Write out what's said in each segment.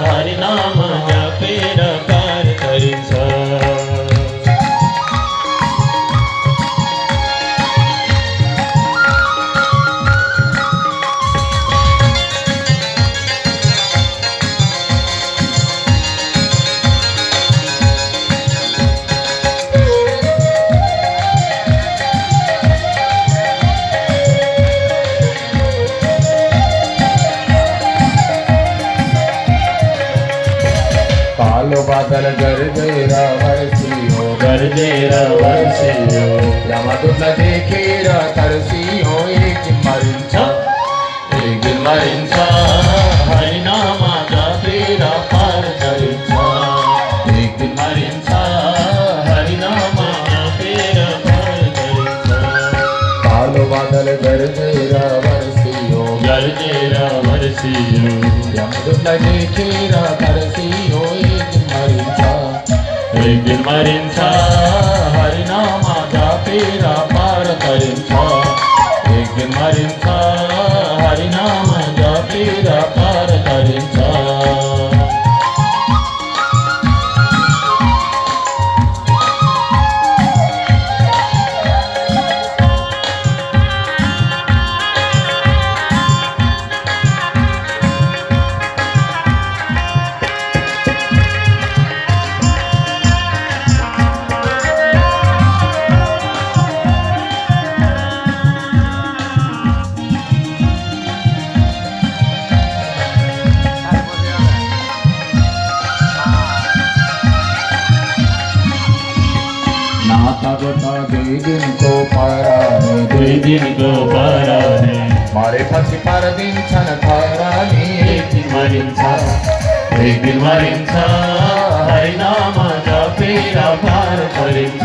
హరినామ జపేర కార్తరించ कालो बादल गरजेरा वर्षियो గర్జేర వర్షియో యమదుల దేఖేరా తరసియో ఏకిల్ మరించ హరినామ జపేర కార్తరించ ఏకిల్ మరించ హరినామ జపేర కార్తరించ कालो बादल गरजेरा वर्षियो గర్జేర వర్షియో యమదుల దేఖేరా తరసియో ఏకిల్ మరించ హరినామ జపేర కార్తరించ ఏకిల్ మరించ హరినామ జపేర కార్తరించ नाता गोता दे दिन को पराने दुई दिन को पराने मारे पछी पर दिन छन पराने ఏకిల్ మరించ ఏకిల్ మరించ హరినామ జపేర కార్తరించ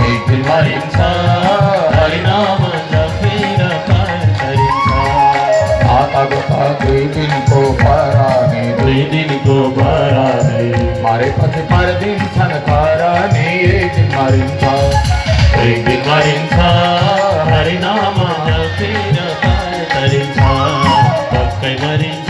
ఏకిల్ మరించ హరినామ జపేర కార్తరించ नाता गोता दे दिन को पराने दुई दिन को पराने मारे पछी पर दिन छन पराने मरिंचा ఏకిల్ మరించ హరినామ జపేర కార్తరించ ఒక్కై మరించ